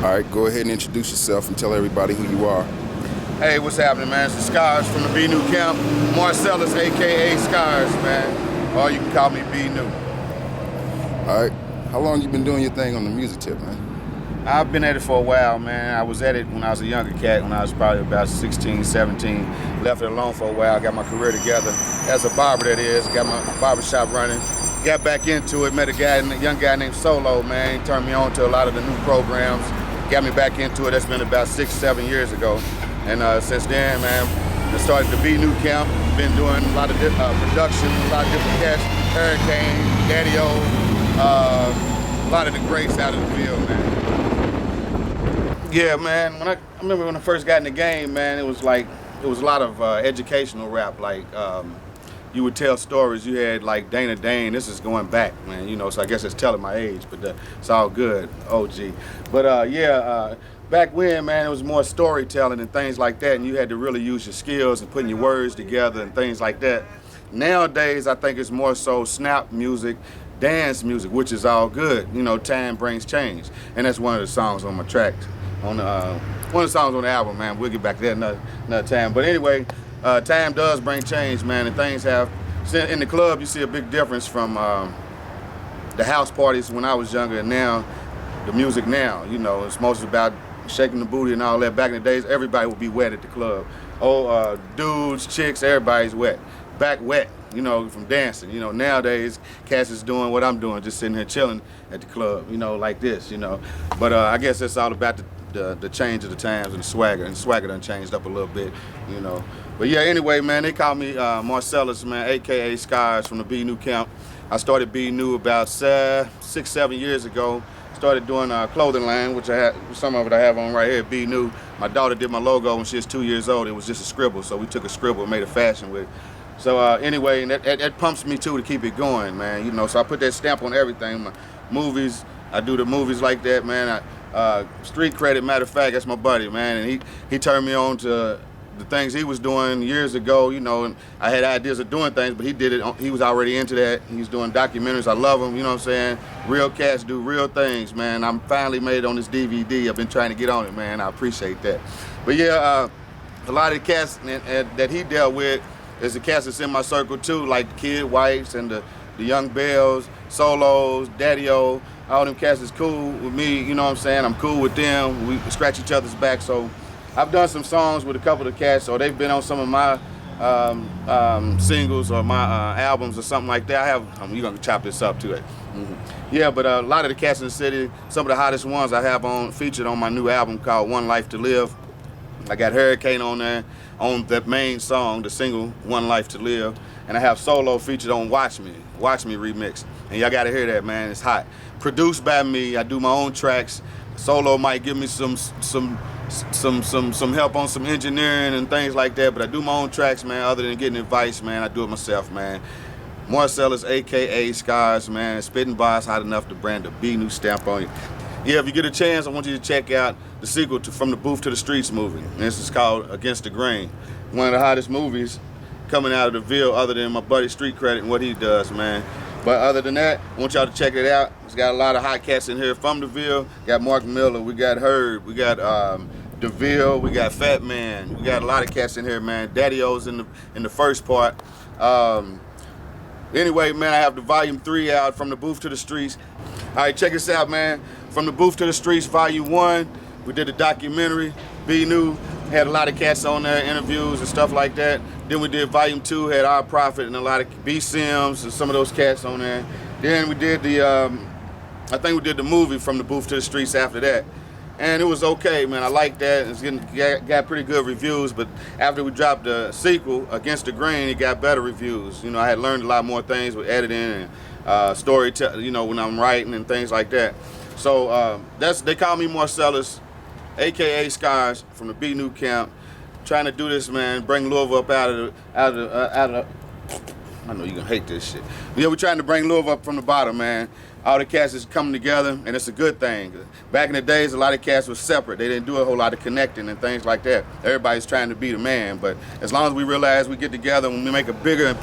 All right, go ahead and introduce yourself and tell everybody who you are. Hey, what's happening, man? It's the Scars from the B New Camp. Marcellus, aka Scars, man. Or you can call me B New. All right, how long you been doing your thing on the music tip, man? I've been at it for a while, man. I was at it when I was a younger cat, when I was probably about 16, 17. Left it alone for a while, got my career together. As a barber, that is. Got my barbershop running. Got back into it, met a young guy named Solo, man. He turned me on to a lot of the new programs. Got me back into it. That's been about 6, 7 years ago. And since then, man, I started the B New Camp. Been doing a lot of production, a lot of different cats. Hurricane, Daddy-O, a lot of the greats out of the field, man. Yeah, man, I remember when I first got in the game, man, it was a lot of educational rap, like you would tell stories. You had like Dana Dane. This is going back, man, you know, so I guess it's telling my age, but it's all good, OG. But back when, man, it was more storytelling and things like that, and you had to really use your skills and putting your words together and things like that. Nowadays, I think it's more so snap music, dance music, which is all good. You know, time brings change, and that's one of the songs on my track. One of the songs on the album, man. We'll get back to that another time. But anyway, time does bring change, man, and things have. In the club, you see a big difference from the house parties when I was younger and now, the music now. You know, it's mostly about shaking the booty and all that. Back in the days, everybody would be wet at the club. Oh, dudes, chicks, everybody's wet. Back wet, you know, from dancing. You know, nowadays, Cass is doing what I'm doing, just sitting here chilling at the club, you know, like this, you know. But I guess it's all about the change of the times and the swagger done changed up a little bit, you know. But yeah, anyway, man, they call me Marcellus, man, aka Scars from the B New Camp. I started B New about 6, 7 years ago. Started doing clothing line, which I had, some of it I have on right here, B New. My daughter did my logo when she was 2 years old. It was just a scribble, so we took a scribble and made a fashion with it. So anyway, and that pumps me too to keep it going, man, you know, so I put that stamp on everything. My movies, I do the movies like that, man. Street.Credit, matter of fact, that's my buddy, man, and he turned me on to the things he was doing years ago, you know, and I had ideas of doing things, but he did it, he was already into that. He's doing documentaries, I love him, you know what I'm saying? Real cats do real things, man. I'm finally made it on this DVD. I've been trying to get on it, man. I appreciate that. But yeah, a lot of the cats that he dealt with is the cats that's in my circle too, like Kid Whites and the Young Bells, Solos, Daddy-O. All them cats is cool with me, you know what I'm saying? I'm cool with them. We scratch each other's back. So I've done some songs with a couple of cats, so they've been on some of my singles or my albums or something like that. You're gonna chop this up to it. Mm-hmm. Yeah, but a lot of the cats in the city, some of the hottest ones I have featured on my new album called One Life to Live. I got Hurricane on there, on that main song, the single One Life to Live. And I have Solo featured on Watch Me remix. And y'all gotta hear that, man, it's hot. Produced by me, I do my own tracks. Solo might give me some help on some engineering and things like that, but I do my own tracks, man. Other than getting advice, man, I do it myself, man. Marcellus, aka Scars, man, spitting bars hot enough to brand a B New stamp on you. Yeah, if you get a chance, I want you to check out the sequel to From the Booth to the Streets movie. And this is called Against the Grain. One of the hottest movies coming out of the Ville, other than my buddy Street.Credit and what he does, man. But other than that, I want y'all to check it out. It's got a lot of hot cats in here from the Ville. Got Mark Miller, we got Herb, we got DeVille, we got Fat Man. We got a lot of cats in here, man. Daddy-O's in the first part. Anyway, man, I have the volume 3 out, From the Booth to the Streets. All right, check this out, man. From the Booth to the Streets, volume 1. We did a documentary, B New. Had a lot of cats on there, interviews and stuff like that. Then we did volume 2, had Our Prophet and a lot of B Sims and some of those cats on there. Then we did I think we did the movie From the Booth to the Streets after that. And it was okay, man. I like that. It's got pretty good reviews, but after we dropped the sequel, Against the Grain, it got better reviews. You know, I had learned a lot more things with editing and storytelling, you know, when I'm writing and things like that. So they call me Marcellus, aka Scars from the B New Camp. Trying to do this, man, bring Louisville up out of I know you're gonna hate this shit. But yeah, we're trying to bring Louisville up from the bottom, man. All the cats is coming together, and it's a good thing. Back in the days, a lot of cats were separate. They didn't do a whole lot of connecting and things like that. Everybody's trying to be the man, but as long as we realize we get together and we make a bigger and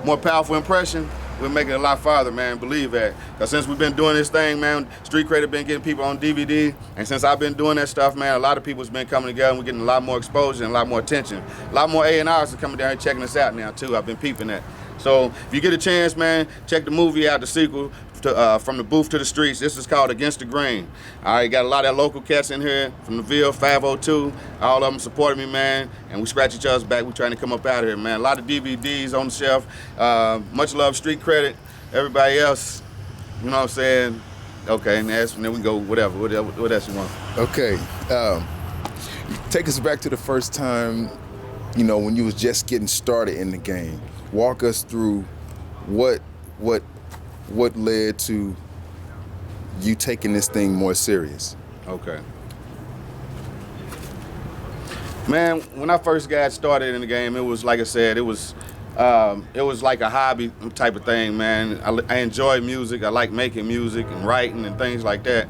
more powerful impression, we'll make it a lot farther, man. Believe that. Because since we've been doing this thing, man, Street.Credit been getting people on DVD. And since I've been doing that stuff, man, a lot of people's been coming together and we're getting a lot more exposure and a lot more attention. A lot more A&Rs are coming down here checking us out now, too. I've been peeping that. So if you get a chance, man, check the movie out, the sequel, to, From the Booth to the Streets. This is called Against the Grain. All right, got a lot of local cats in here from the Ville, 502. All of them supporting me, man, and we scratch each other's back. We're trying to come up out of here, man. A lot of DVDs on the shelf. Much love, Street.Credit. Everybody else, you know what I'm saying? Okay, and then we go whatever. What else you want? Okay. Take us back to the first time, you know, when you was just getting started in the game. Walk us through what led to you taking this thing more serious. Okay. Man, when I first got started in the game, it was, like I said, it was like a hobby type of thing, man. I enjoy music. I like making music and writing and things like that.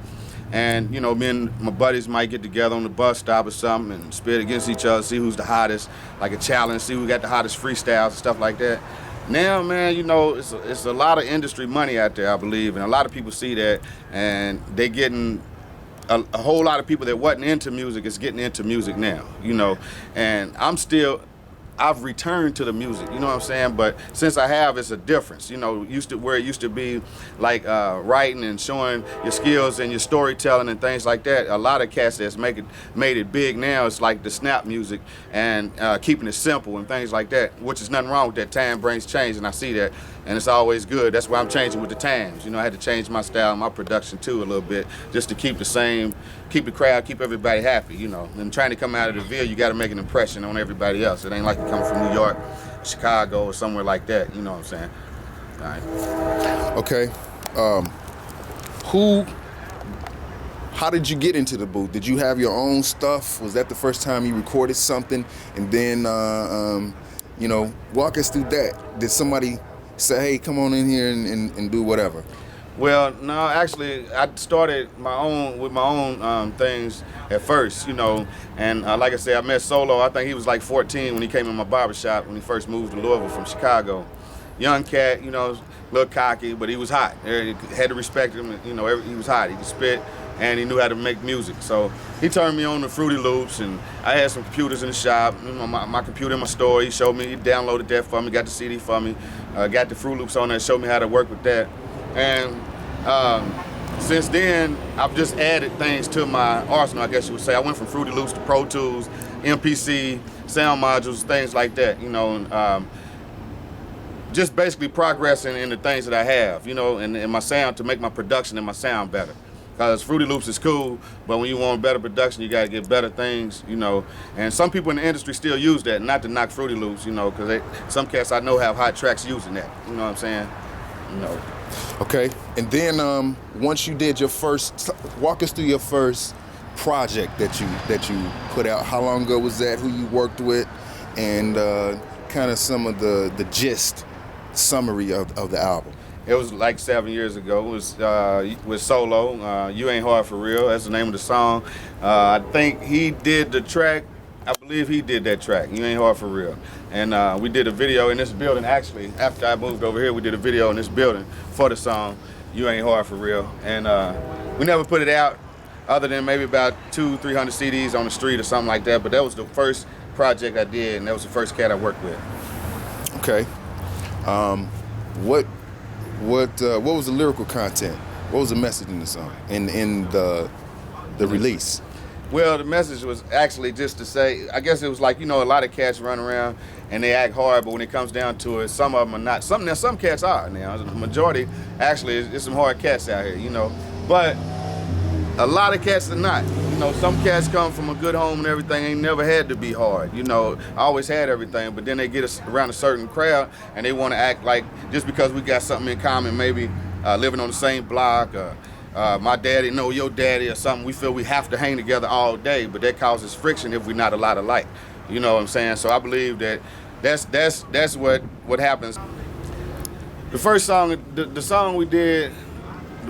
And, you know, me and my buddies might get together on the bus stop or something and spit against each other, see who's the hottest, like a challenge, see who got the hottest freestyles and stuff like that. Now, man, you know, it's a lot of industry money out there, I believe, and a lot of people see that, and they getting a whole lot of people that wasn't into music is getting into music now, you know, and I've returned to the music, you know what I'm saying? But since I have, it's a difference, you know, where it used to be like writing and showing your skills and your storytelling and things like that. A lot of cats that's made it big now, it's like the snap music and keeping it simple and things like that, which is nothing wrong with that. Time brings change, and I see that, and it's always good. That's why I'm changing with the times. You know, I had to change my style, my production too a little bit, just to keep the crowd, keep everybody happy, you know. And trying to come out of the Ville, you got to make an impression on everybody else. It ain't like you're coming from New York, Chicago, or somewhere like that, you know what I'm saying? All right. Okay. How did you get into the booth? Did you have your own stuff? Was that the first time you recorded something? And then, you know, walk us through that. Did somebody say, hey, come on in here and do whatever? Well, no, actually, I started with my own things at first, you know, and like I said, I met Solo. I think he was like 14 when he came in my barber shop when he first moved to Louisville from Chicago. Young cat, you know, a little cocky, but he was hot. Had to respect him, you know, he was hot. He could spit, and he knew how to make music. So he turned me on to Fruity Loops, and I had some computers in the shop, you know, my computer in my store. He showed me, he downloaded that for me, got the CD for me, got the Fruity Loops on there, showed me how to work with that. And since then, I've just added things to my arsenal, I guess you would say. I went from Fruity Loops to Pro Tools, MPC, sound modules, things like that, you know, and just basically progressing in the things that I have, you know, and my sound to make my production and my sound better. Because Fruity Loops is cool, but when you want better production, you got to get better things, you know. And some people in the industry still use that, not to knock Fruity Loops, you know, because some cats I know have hot tracks using that, you know what I'm saying? You know. Okay, and then once you did your first, walk us through your first project that you put out. How long ago was that? Who you worked with, and kind of some of the gist, summary of the album. It was like 7 years ago. It was with Solo. You Ain't Hard For Real. That's the name of the song. I think he did the track. I believe he did that track, You Ain't Hard For Real. And we did a video in this building, actually. After I moved over here, we did a video in this building for the song, You Ain't Hard For Real. And we never put it out other than maybe about 200-300 CDs on the street or something like that. But that was the first project I did, and that was the first cat I worked with. Okay. What was the lyrical content? What was the message in the song, in the release? Well, the message was actually just to say, I guess it was like, you know, a lot of cats run around and they act hard, but when it comes down to it, some of them are not. Some cats are now. The majority, actually, is some hard cats out here, you know. But a lot of cats are not. You know, some cats come from a good home and everything, ain't never had to be hard. You know, always had everything, but then they get around a certain crowd and they want to act like just because we got something in common, maybe living on the same block, my daddy know your daddy or something, we feel we have to hang together all day, but that causes friction if we're not a lot alike. You know what I'm saying? So I believe that that's what happens. The first song, the song we did,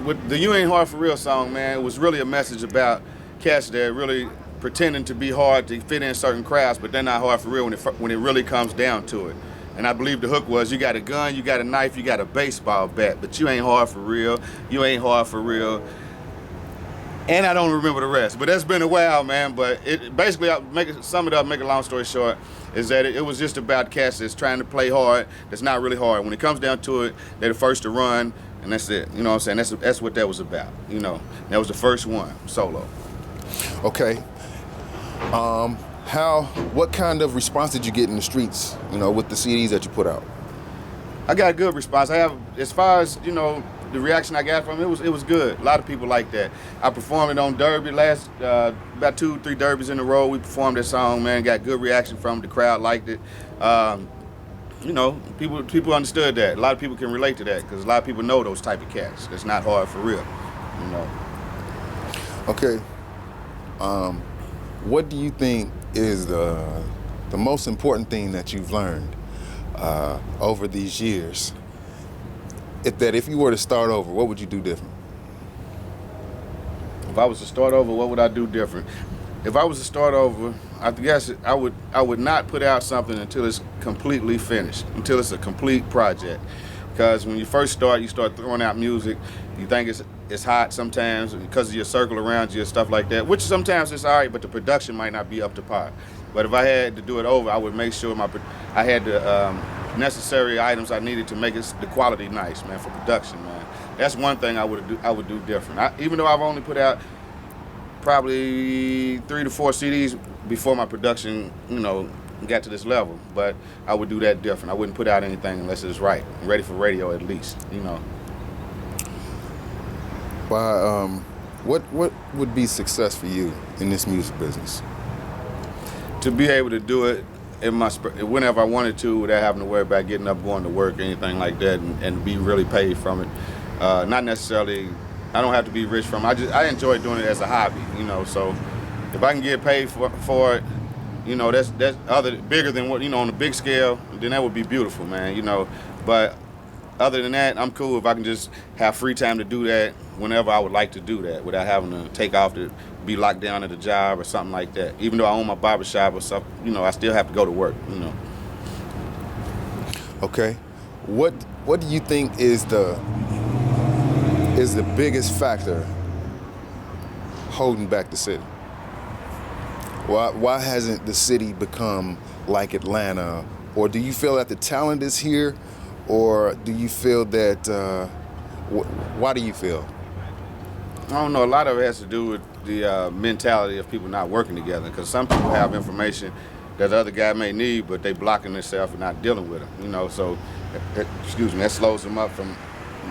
with the You Ain't Hard For Real song, man, it was really a message about cats that really pretending to be hard to fit in certain crowds, but they're not hard for real when it really comes down to it. And I believe the hook was, you got a gun, you got a knife, you got a baseball bat, but you ain't hard for real. You ain't hard for real. And I don't remember the rest, but that's been a while, man. But it basically, sum it up, make a long story short, is that it was just about cats that's trying to play hard, that's not really hard. When it comes down to it, they're the first to run, and that's it. You know what I'm saying? That's what that was about, you know. That was the first one, solo. Okay. What kind of response did you get in the streets, you know, with the CDs that you put out? I got a good response. I have, as far as, you know, the reaction I got from it was good. A lot of people like that. I performed it on Derby last, about 2-3 Derbys in a row. We performed that song, man. Got good reaction from it. The crowd liked it. You know, people understood that. A lot of people can relate to that because a lot of people know those type of cats. It's not hard for real, you know. Okay. What do you think is the most important thing that you've learned over these years? If you were to start over, what would you do different? If I was to start over, what would I do different? If I was to start over, I guess I would not put out something until it's completely finished, until it's a complete project. Because when you first start, you start throwing out music, you think it's hot sometimes because of your circle around you and stuff like that, which sometimes it's all right, but the production might not be up to par. But if I had to do it over, I would make sure I had the necessary items I needed to make the quality nice, man, for production, man. That's one thing I would do different. Even though I've only put out probably 3 to 4 CDs before my production, you know, got to this level, but I would do that different. I wouldn't put out anything unless it's right, ready for radio at least, you know. What would be success for you in this music business? To be able to do it whenever I wanted to, without having to worry about getting up, going to work, or anything like that, and be really paid from it. Not necessarily, I don't have to be rich from it. I enjoy doing it as a hobby, you know. So if I can get paid for it, you know, that's bigger than what, you know, on the big scale, then that would be beautiful, man, you know. But other than that, I'm cool if I can just have free time to do that whenever I would like to do that, without having to take off to be locked down at a job or something like that. Even though I own my barber shop or something, you know, I still have to go to work, you know. Okay. What do you think is the biggest factor holding back the city? Why hasn't the city become like Atlanta? Or do you feel that the talent is here? Or do you feel that, why do you feel? I don't know, a lot of it has to do with the mentality of people not working together, because some people have information that the other guy may need, but they blocking themselves and not dealing with it, you know, so, that slows them up from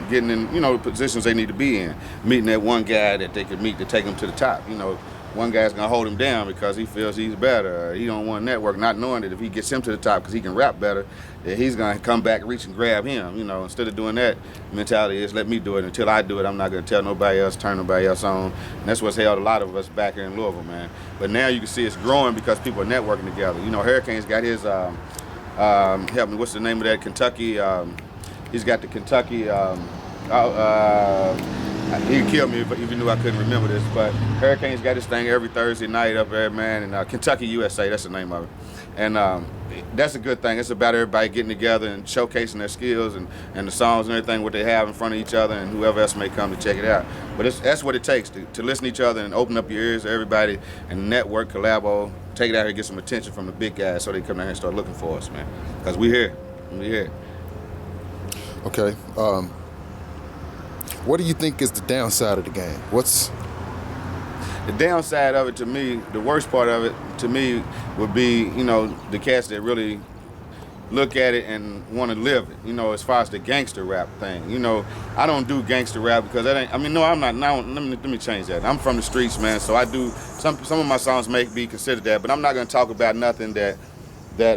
getting in, you know, the positions they need to be in, meeting that one guy that they could meet to take them to the top, you know. One guy's gonna hold him down because he feels he's better. He don't want to network, not knowing that if he gets him to the top because he can rap better, that he's gonna come back, reach and grab him. You know, instead of doing that, mentality is let me do it. Until I do it, I'm not gonna tell nobody else, turn nobody else on. And that's what's held a lot of us back here in Louisville, man. But now you can see it's growing because people are networking together. You know, Hurricane's got his help me. What's the name of that? Kentucky. He's got the Kentucky. He'd kill me if he knew I couldn't remember this, but Hurricane's got this thing every Thursday night up there, man, and Kentucky USA, that's the name of it. And that's a good thing. It's about everybody getting together and showcasing their skills and the songs and everything, what they have in front of each other, and whoever else may come to check it out. But that's what it takes, to listen to each other and open up your ears to everybody and network, collabo, take it out here, get some attention from the big guys so they come down here and start looking for us, man. Because we're here. We're here. Okay. What do you think is the downside of the game? What's the downside of it to me? The worst part of it to me would be, you know, the cats that really look at it and want to live it. You know, as far as the gangster rap thing. You know, I don't do gangster rap because that ain't. I mean, no, I'm not. Now, let me change that. I'm from the streets, man. So I do some of my songs may be considered that, but I'm not gonna talk about nothing that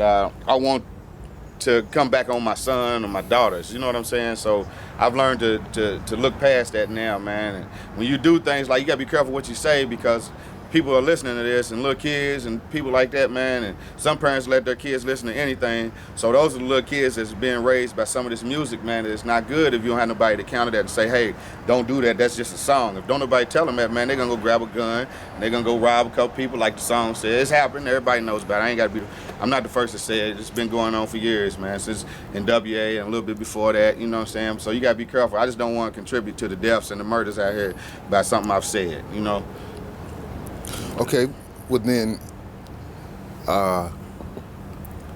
I want to come back on my son or my daughters, you know what I'm saying? So I've learned to look past that now, man. And when you do things like, you gotta be careful what you say, because people are listening to this, and little kids and people like that, man. And some parents let their kids listen to anything. So those are the little kids that's being raised by some of this music, man. It's not good if you don't have nobody to counter that and say, hey, don't do that. That's just a song. If don't nobody tell them that, man, they're gonna go grab a gun and they're gonna go rob a couple people, like the song says. It's happening. Everybody knows about it. I ain't gotta be. I'm not the first to say it. It's been going on for years, man. Since NWA and a little bit before that. You know what I'm saying? So you gotta be careful. I just don't want to contribute to the deaths and the murders out here by something I've said. You know. Okay, well then,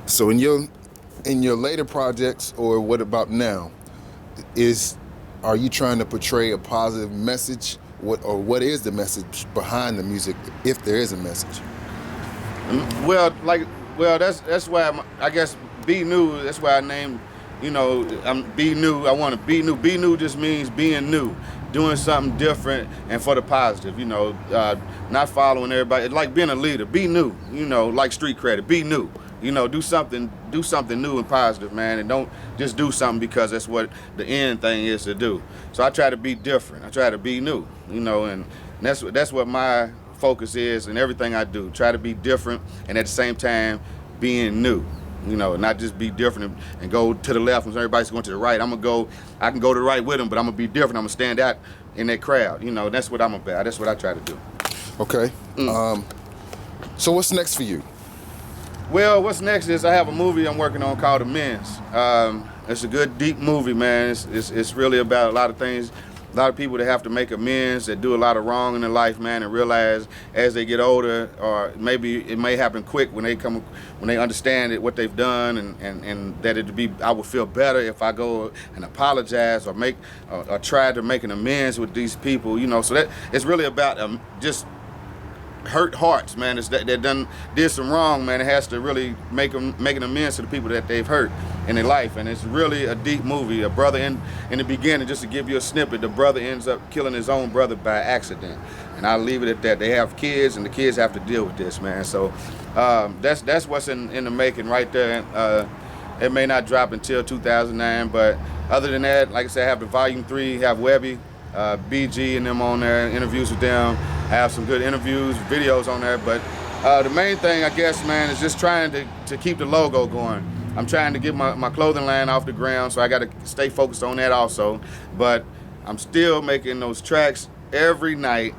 so in your later projects, or what about now, are you trying to portray a positive message? What is the message behind the music, if there is a message? Well, that's why I guess Be New. That's why I named, I'm Be New. I want to be new. Be new just means being new, doing something different and for the positive. Not following everybody. It's like being a leader. Be new. Like Street.Credit. Be new. Do something new and positive, man, and don't just do something because that's what the end thing is to do. So I try to be different. I try to be new, and that's what my focus is in everything I do. Try to be different and at the same time being new. Not just be different and go to the left when everybody's going to the right. I can go to the right with them, but I'm gonna be different. I'm gonna stand out in that crowd. That's what I'm about. That's what I try to do. Okay. So what's next for you? Well, what's next is I have a movie I'm working on called Amends. It's a good, deep movie, man. It's really about a lot of things, a lot of people that have to make amends, that do a lot of wrong in their life, man, and realize as they get older, or maybe it may happen quick when they understand what they've done, and that I would feel better if I go and apologize or try to make an amends with these people, So that it's really about just hurt hearts, man. It's that done did some wrong, man. It has to really make an amends to the people that they've hurt in their life, and it's really a deep movie. A brother in the beginning, just to give you a snippet, the brother ends up killing his own brother by accident, and I'll leave it at that. They have kids, and the kids have to deal with this, man. So that's what's in the making right there. It may not drop until 2009, but other than that, like I said, I have the Volume 3, have Webby, BG and them on there, interviews with them. I have some good interviews, videos on there, but the main thing, I guess, man, is just trying to keep the logo going. I'm trying to get my clothing line off the ground, so I got to stay focused on that also. But I'm still making those tracks every night.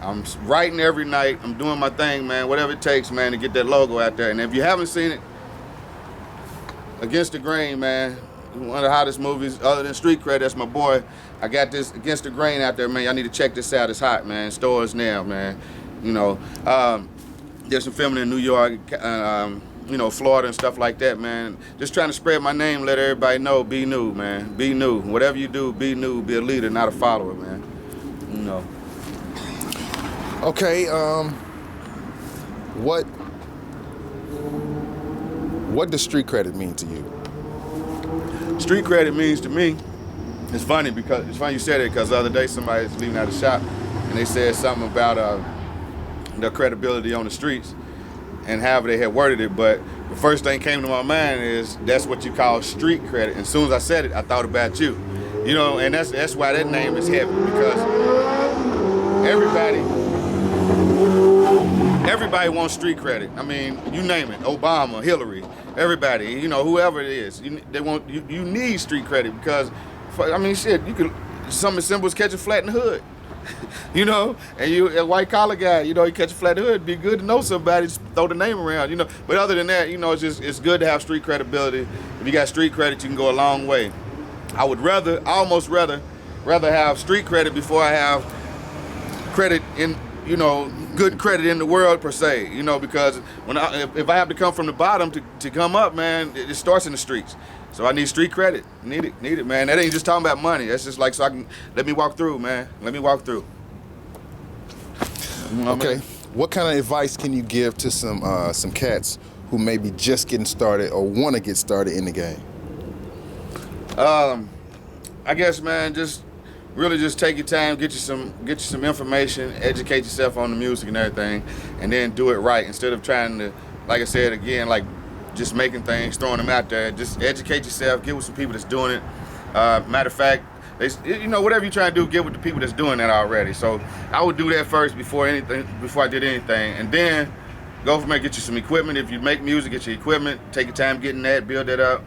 I'm writing every night. I'm doing my thing, man, whatever it takes, man, to get that logo out there. And if you haven't seen it, Against the Grain, man, one of the hottest movies other than Street.Credit. That's my boy. I got this Against the Grain out there, man. Y'all need to check this out. It's hot, man. Stores now, man. There's some filming in New York, Florida and stuff like that, man. Just trying to spread my name, let everybody know. Be new, man. Be new. Whatever you do, be new. Be a leader, not a follower, man. Okay. What does Street.Credit mean to you? Street.Credit means to me, it's funny you said it, because the other day somebody was leaving out the shop and they said something about their credibility on the streets and however they had worded it, but the first thing came to my mind is that's what you call Street.Credit. And as soon as I said it, I thought about you. And that's why that name is heavy, because everybody wants Street.Credit. I mean, you name it, Obama, Hillary, everybody, whoever it is, they want you need Street.Credit, because you could, some as simple as catch a flat in the hood. And you a white collar guy, you catch a flat in the hood, it'd be good to know somebody, just throw the name around, But other than that, it's good to have street credibility. If you got street credit, you can go a long way. I almost rather have street credit before I have credit in, good credit in the world per se, because if I have to come from the bottom to come up, man, it starts in the streets. So I need street credit. Need it, man. That ain't just talking about money. That's just like, so I can, let me walk through, man. Let me walk through. Okay. What kind of advice can you give to some cats who may be just getting started or want to get started in the game? I guess, man, just take your time, get you some information, educate yourself on the music and everything, and then do it right instead of trying to, like I said again, like just making things, throwing them out there. Just educate yourself, get with some people that's doing it. Matter of fact, you know, whatever you trying to do, get with the people that's doing that already. So I would do that first before I did anything, and then go from there, get you some equipment. If you make music, get your equipment, take your time getting that, build that up.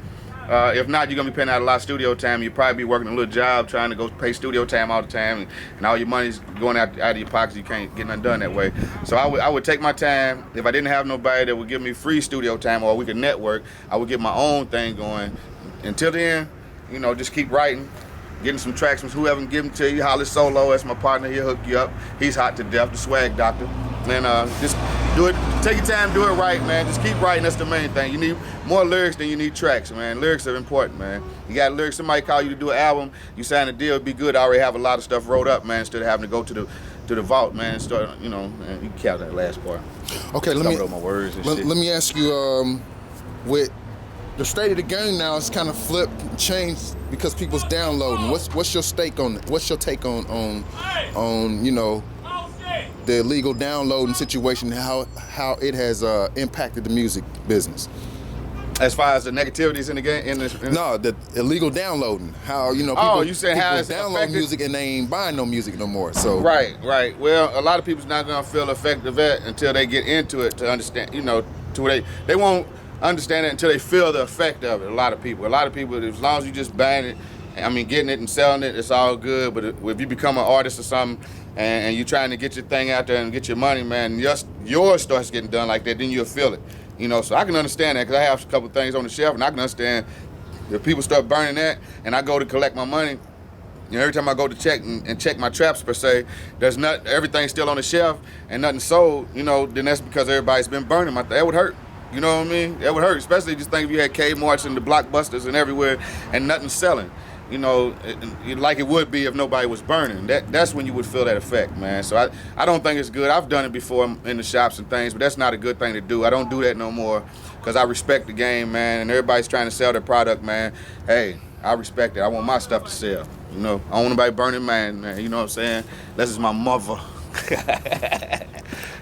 If not, you're gonna be paying out a lot of studio time. You'll probably be working a little job trying to go pay studio time all the time, and all your money's going out of your pockets. You can't get nothing done that way. So I would take my time. If I didn't have nobody that would give me free studio time or we could network, I would get my own thing going. Until then, you know, just keep writing, getting some tracks from whoever can give them to you. Holly Solo, that's my partner. He'll hook you up. He's hot to death, the swag doctor. And just do it. Take your time, do it right, man. Just keep writing. That's the main thing. You need more lyrics than you need tracks, man. Lyrics are important, man. You got lyrics. Somebody call you to do an album. You sign a deal. It'd be good. I already have a lot of stuff wrote up, man. Instead of having to go to the vault, man, and start. You know, and you can count that last part. Okay, let my words and shit. Let me ask you, with the state of the game now, it's kind of flipped, changed because people's downloading. What's your take on you know, the illegal downloading situation, how it has impacted the music business? As far as the negativities in the game, no, the illegal downloading. How, you know, people, you saying how it's download affected? music and they ain't buying no music no more. So right. Well, a lot of people's not gonna feel effective of that until they get into it to understand. You know, to where they won't understand it until they feel the effect of it. A lot of people, as long as you just buying it, I mean, getting it and selling it, it's all good. But if you become an artist or something, and you're trying to get your thing out there and get your money, man, and yours starts getting done like that, then you'll feel it. You know, so I can understand that because I have a couple things on the shelf, and I can understand if people start burning that, and I go to collect my money. You know, every time I go to check and check my traps per se, everything's still on the shelf and nothing sold. You know, then that's because everybody's been burning. That would hurt. You know what I mean? That would hurt, especially just think if you had Kmart's and the Blockbusters and everywhere, and nothing's selling. You know, like it would be if nobody was burning. That's when you would feel that effect, man. So I don't think it's good. I've done it before in the shops and things, but that's not a good thing to do. I don't do that no more because I respect the game, man, and everybody's trying to sell their product, man. Hey, I respect it. I want my stuff to sell. You know, I don't want nobody burning, man. You know what I'm saying? This is my mother.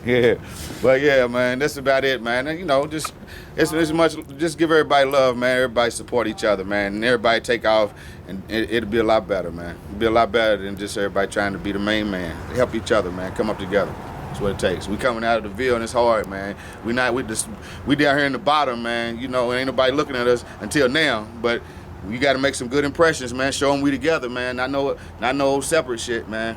Yeah, but yeah, man, that's about it, man. And, you know, just give everybody love, man. Everybody support each other, man, and everybody take off, and it'll be a lot better, man. It'll be a lot better than just everybody trying to be the main man. Help each other, man. Come up together. That's what it takes. We coming out of the Ville and it's hard, man. We down here in the bottom, man. You know, ain't nobody looking at us until now, but we got to make some good impressions, man. Show them we together, man. Not no separate shit, man.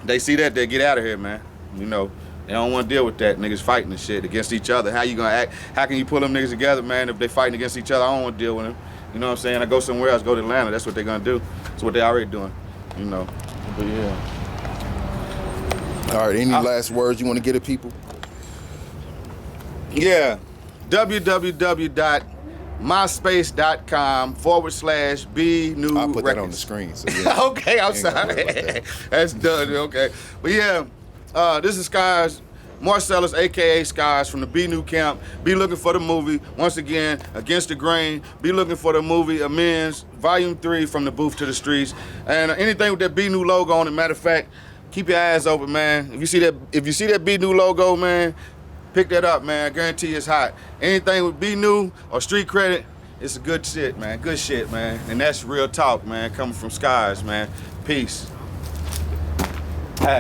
They see that, they get out of here, man. You know. They don't want to deal with that. Niggas fighting and shit against each other. How you gonna act? How can you pull them niggas together, man, if they fighting against each other? I don't want to deal with them. You know what I'm saying? I go somewhere else, go to Atlanta. That's what they're gonna do. That's what they already doing. You know. But yeah. All right. Any last words you want to get to people? Yeah. www.myspace.com/BNewRecords. I'll put that on the screen. So yeah. Okay, I'm sorry. That's done. Okay. But yeah. This is Skies, Marcellus, a.k.a. Skies from the B New camp. Be looking for the movie, once again, Against the Grain. Be looking for the movie Amends, Volume 3, From the Booth to the Streets. And anything with that B New logo on it, matter of fact, keep your eyes open, man. If you see that B New logo, man, pick that up, man. I guarantee it's hot. Anything with B New or Street.Credit, it's a good shit, man. Good shit, man. And that's real talk, man, coming from Skies, man. Peace.